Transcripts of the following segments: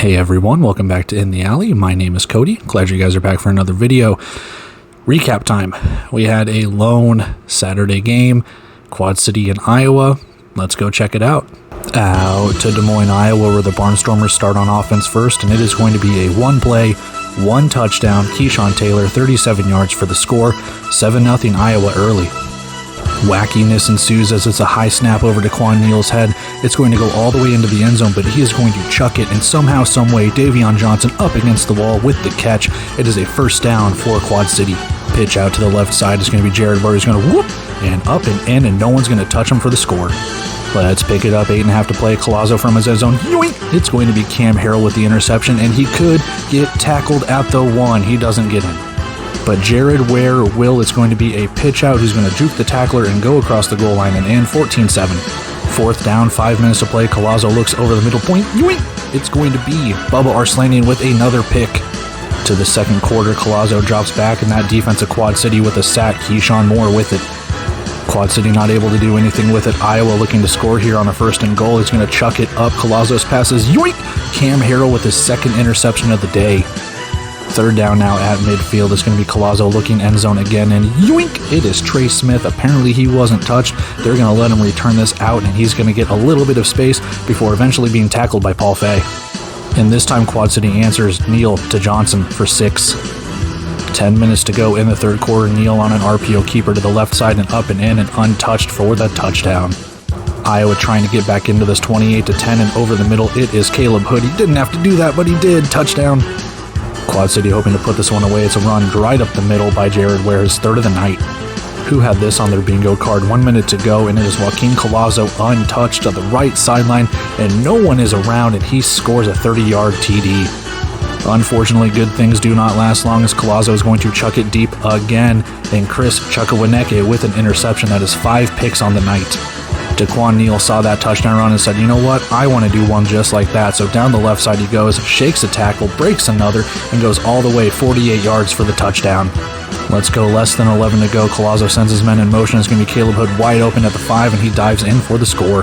Hey everyone, welcome back to In the Alley. My name is Cody. Glad you guys are back for another video. Recap time. We had a lone Saturday game, Quad City in Iowa. Let's go check it out. Out to Des Moines, Iowa, where the Barnstormers start on offense first, and it is going to be a one-play, one touchdown. Keyshawn Taylor, 37 yards for the score, 7-0 Iowa early. Wackiness ensues as it's a high snap over to Quan Neal's head. It's going to go all the way into the end zone, but he is going to chuck it, and somehow, someway, Davion Johnson up against the wall with the catch. It is a first down for Quad City. Pitch out to the left side is going to be Jared Ware. He's going to whoop and up and in, and no one's going to touch him for the score. Let's pick it up, 8.5 to play. Colazo from his end zone. Yoink! It's going to be Cam Harrell with the interception, and he could get tackled at the one. He doesn't get in. But Jared Ware it's going to be a pitch out. He's going to juke the tackler and go across the goal line and in 14-7. Fourth down, 5 minutes to play. Colazo looks over the middle point. Yoink! It's going to be Bubba Arslanian with another pick. To the second quarter, Colazo drops back, and that defense of Quad City with a sack. Keyshawn Moore with it. Quad City not able to do anything with it. Iowa looking to score here on a first and goal. He's going to chuck it up. Colazo's passes. Yoink! Cam Harrell with his second interception of the day. Third down now at midfield. It's going to be Colazo looking end zone again, and yoink! It is Trey Smith. Apparently he wasn't touched. They're going to let him return this out, and he's going to get a little bit of space before eventually being tackled by Paul Fay. And this time Quad City answers Neal to Johnson for 6. 10 minutes to go in the third quarter. Neal on an RPO keeper to the left side and up and in and untouched for the touchdown. Iowa trying to get back into this 28-10 and over the middle. It is Caleb Hood. He didn't have to do that, but he did. Touchdown. Quad City hoping to put this one away. It's a run right up the middle by Jared Ware, his third of the night. Who had this on their bingo card? 1 minute to go, and it is Joaquin Colazo untouched to the right sideline, and no one is around, and he scores a 30-yard TD. Unfortunately, good things do not last long, as Colazo is going to chuck it deep again, and Chris Chukwuemeka with an interception. That is 5 picks on the night. Quan Neal saw that touchdown run and said, you know what, I want to do one just like that. So down the left side he goes, shakes a tackle, breaks another, and goes all the way 48 yards for the touchdown. Let's go, less than 11 to go. Colazo sends his men in motion. It's going to be Caleb Hood wide open at the 5, and he dives in for the score.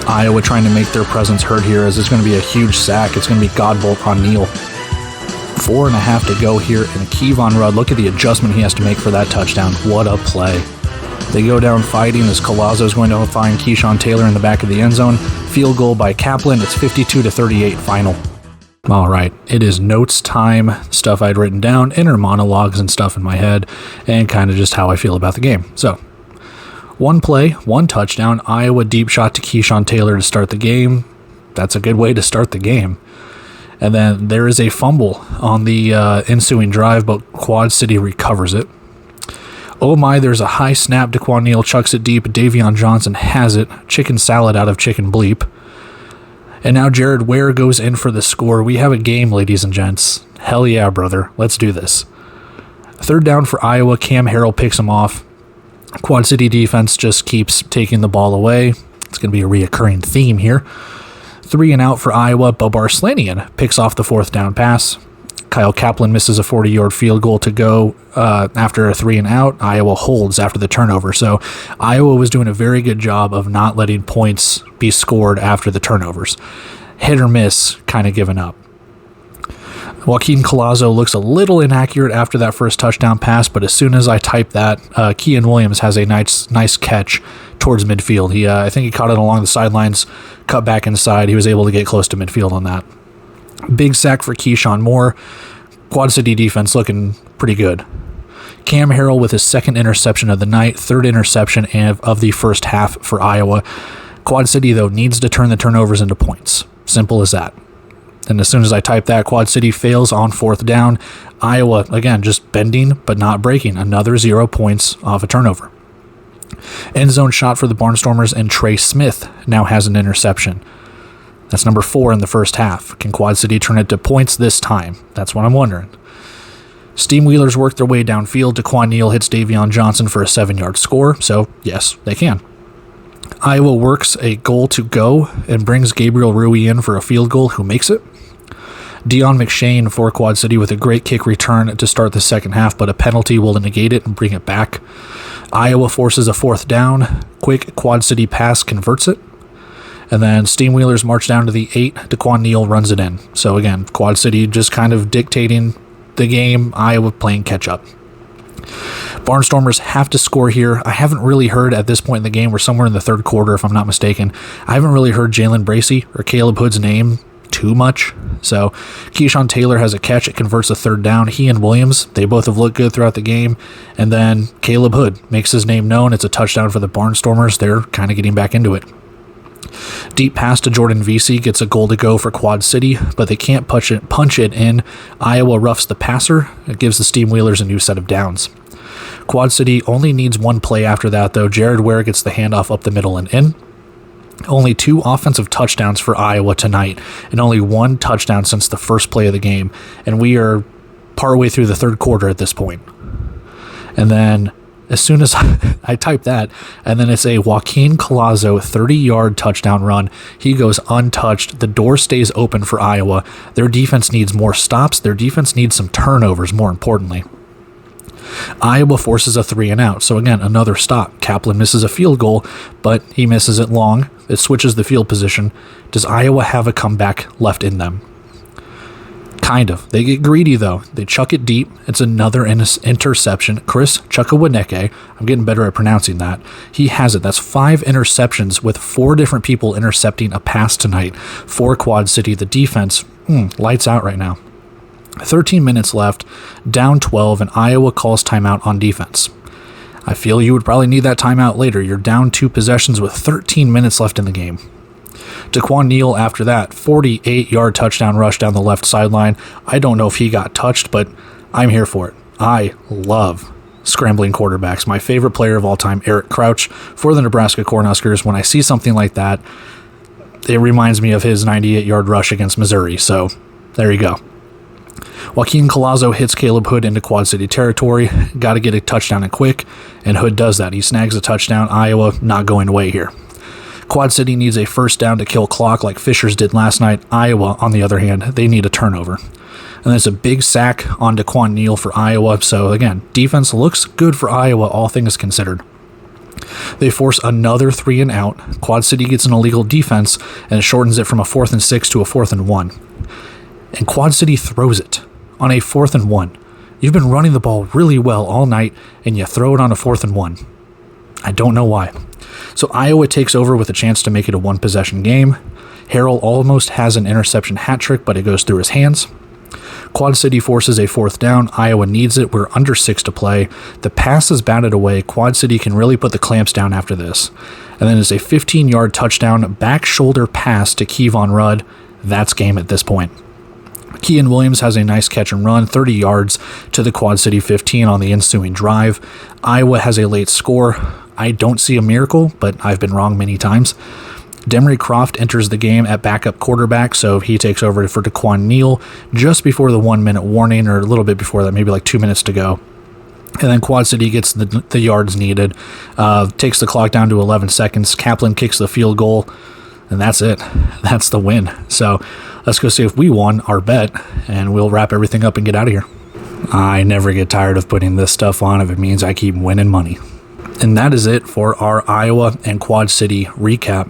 Iowa trying to make their presence heard here, as it's going to be a huge sack. It's going to be Godbolt on Neal. 4.5 to go here, and Kevon Rudd, look at the adjustment he has to make for that touchdown. What a play. They go down fighting as Colazo is going to find Keyshawn Taylor in the back of the end zone. Field goal by Kaplan. It's 52-38 final. All right, it is notes time. Stuff I'd written down, inner monologues and stuff in my head, and kind of just how I feel about the game. So, one play, one touchdown. Iowa deep shot to Keyshawn Taylor to start the game. That's a good way to start the game. And then there is a fumble on the ensuing drive, but Quad City recovers it. Oh my, there's a high snap. Quan Neal chucks it deep. Davion Johnson has it. Chicken salad out of chicken bleep. And now Jared Ware goes in for the score. We have a game, ladies and gents. Hell yeah, brother. Let's do this. Third down for Iowa. Cam Harrell picks him off. Quad City defense just keeps taking the ball away. It's going to be a reoccurring theme here. 3 and out for Iowa. Bubba Arslanian picks off the fourth down pass. Kyle Kaplan misses a 40-yard field goal to go after a 3 and out. Iowa holds after the turnover. So Iowa was doing a very good job of not letting points be scored after the turnovers. Hit or miss, kind of giving up. Joaquin Colazo looks a little inaccurate after that first touchdown pass, but as soon as I type that, Kean Williams has a nice catch towards midfield. I think he caught it along the sidelines, cut back inside. He was able to get close to midfield on that. Big sack for Keyshawn Moore. Quad City defense looking pretty good. Cam Harrell with his second interception of the night, third interception of the first half for Iowa. Quad City, though, needs to turn the turnovers into points. Simple as that. And as soon as I type that, Quad City fails on fourth down. Iowa, again, just bending but not breaking. Another 0 points off a turnover. End zone shot for the Barnstormers, and Trey Smith now has an interception. That's number 4 in the first half. Can Quad City turn it to points this time? That's what I'm wondering. Steamwheelers work their way downfield. Quan Neal hits Davion Johnson for a 7-yard score, so yes, they can. Iowa works a goal to go and brings Gabriel Rui in for a field goal, who makes it. Dion McShane for Quad City with a great kick return to start the second half, but a penalty will negate it and bring it back. Iowa forces a fourth down. Quick Quad City pass converts it. And then Steamwheelers march down to the 8. DeQuan Neal runs it in. So again, Quad City just kind of dictating the game, Iowa playing catch up. Barnstormers have to score here. I haven't really heard at this point in the game, we're somewhere in the third quarter if I'm not mistaken, I haven't really heard Jalen Bracey or Caleb Hood's name too much. So Keyshawn Taylor has a catch, it converts a third down. He and Williams, they both have looked good throughout the game. And then Caleb Hood makes his name known. It's a touchdown for the Barnstormers. They're kind of getting back into it. Deep pass to Jordan Vesey gets a goal to go for Quad City, but they can't punch it in. Iowa roughs the passer. It gives the Steamwheelers a new set of downs. Quad City only needs one play after that, though. Jared Ware gets the handoff up the middle and in. Only 2 offensive touchdowns for Iowa tonight, and only 1 touchdown since the first play of the game. And we are partway through the third quarter at this point. And then as soon as I type that, and then it's a Joaquin Collazo 30-yard touchdown run. He goes untouched. The door stays open for Iowa. Their defense needs more stops. Their defense needs some turnovers, more importantly. Iowa forces a 3 and out. So again, another stop. Kaplan misses a field goal, but he misses it long. It switches the field position. Does Iowa have a comeback left in them? Kind of. They get greedy, though. They chuck it deep. It's another interception. Chris Chukwuemeka, I'm getting better at pronouncing that. He has it. That's 5 interceptions with 4 different people intercepting a pass tonight for Quad City. The defense, lights out right now. 13 minutes left, down 12, and Iowa calls timeout on defense. I feel you would probably need that timeout later. You're down 2 possessions with 13 minutes left in the game. DeQuan Neal after that, 48-yard touchdown rush down the left sideline. I don't know if he got touched, but I'm here for it. I love scrambling quarterbacks. My favorite player of all time, Eric Crouch, for the Nebraska Cornhuskers. When I see something like that, it reminds me of his 98-yard rush against Missouri. So there you go. Joaquin Collazo hits Caleb Hood into Quad City territory. Got to get a touchdown and quick, and Hood does that. He snags a touchdown. Iowa not going away here. Quad City needs a first down to kill clock like Fishers did last night. Iowa, on the other hand, they need a turnover. And there's a big sack on DeQuan Neal for Iowa. So again, defense looks good for Iowa, all things considered. They force another 3 and out. Quad City gets an illegal defense, and it shortens it from a 4th and 6 to a 4th and 1. And Quad City throws it on a 4th and 1. You've been running the ball really well all night, and you throw it on a 4th and 1. I don't know why. So Iowa takes over with a chance to make it a 1-possession game. Harrell almost has an interception hat trick, but it goes through his hands. Quad City forces a 4th down. Iowa needs it. We're under 6 to play. The pass is batted away. Quad City can really put the clamps down after this. And then it's a 15-yard touchdown, back shoulder pass to Kevon Rudd. That's game at this point. Kean Williams has a nice catch and run, 30 yards to the Quad City 15 on the ensuing drive. Iowa has a late score. I don't see a miracle, but I've been wrong many times. Demery Croft enters the game at backup quarterback, so he takes over for DeQuan Neal just before the 1-minute warning, or a little bit before that, maybe like 2 minutes to go. And then Quad City gets the yards needed, takes the clock down to 11 seconds. Kaplan kicks the field goal, and that's it. That's the win. So let's go see if we won our bet, and we'll wrap everything up and get out of here. I never get tired of putting this stuff on if it means I keep winning money. And that is it for our Iowa and Quad City recap.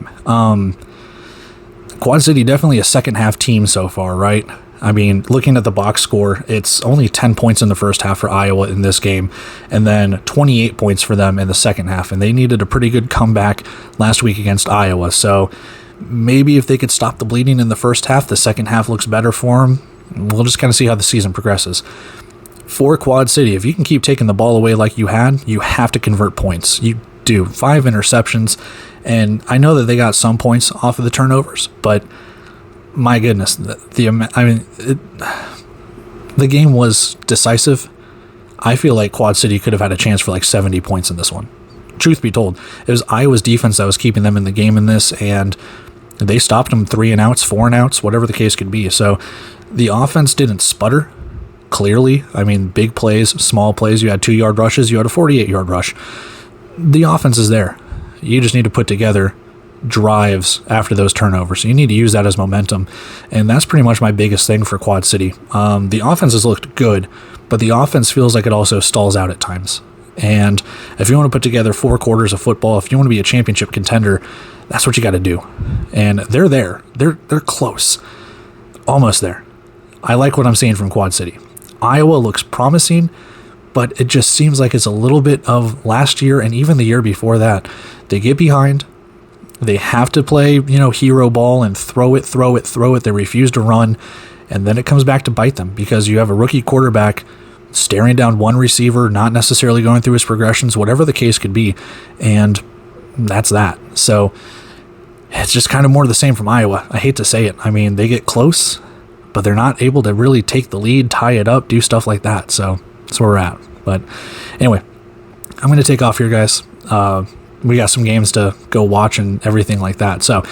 Quad City definitely a second half team so far, right? I mean, looking at the box score, it's only 10 points in the first half for Iowa in this game, and then 28 points for them in the second half. And they needed a pretty good comeback last week against Iowa. So maybe if they could stop the bleeding in the first half, the second half looks better for them. We'll just kind of see how the season progresses. For Quad City, if you can keep taking the ball away like you had, you have to convert points. You do. 5 interceptions, and I know that they got some points off of the turnovers, but my goodness, the game was decisive. I feel like Quad City could have had a chance for like 70 points in this one. Truth be told, it was Iowa's defense that was keeping them in the game in this, and they stopped them 3 and outs, 4 and outs, whatever the case could be. So the offense didn't sputter. Clearly, I mean, big plays, small plays. You had 2-yard rushes. You had a 48-yard rush. The offense is there. You just need to put together drives after those turnovers. So you need to use that as momentum. And that's pretty much my biggest thing for Quad City. The offense has looked good, but the offense feels like it also stalls out at times. And if you want to put together 4 quarters of football, if you want to be a championship contender, that's what you got to do. And they're there. They're close. Almost there. I like what I'm seeing from Quad City. Iowa looks promising, but it just seems like it's a little bit of last year and even the year before that. They get behind. They have to play, hero ball and throw it. They refuse to run. And then it comes back to bite them because you have a rookie quarterback staring down one receiver, not necessarily going through his progressions, whatever the case could be. And that's that. So it's just kind of more of the same from Iowa. I hate to say it. I mean, they get close, but they're not able to really take the lead, tie it up, do stuff like that. So that's where we're at. But anyway, I'm going to take off here, guys. We got some games to go watch and everything like that. So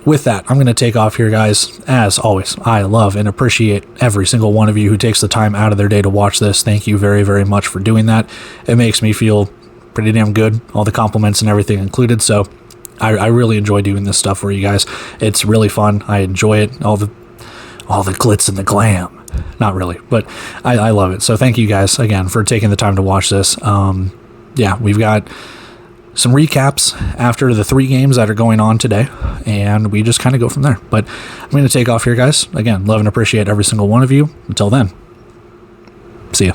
with that, I'm going to take off here, guys. As always, I love and appreciate every single one of you who takes the time out of their day to watch this. Thank you very, very much for doing that. It makes me feel pretty damn good, all the compliments and everything included. So I really enjoy doing this stuff for you guys. It's really fun. I enjoy it. All the glitz and the glam. Not really, but I love it. So thank you guys again for taking the time to watch this. Yeah, we've got some recaps after the 3 games that are going on today, and we just kind of go from there. But I'm going to take off here, guys. Again, love and appreciate every single one of you. Until then, see ya.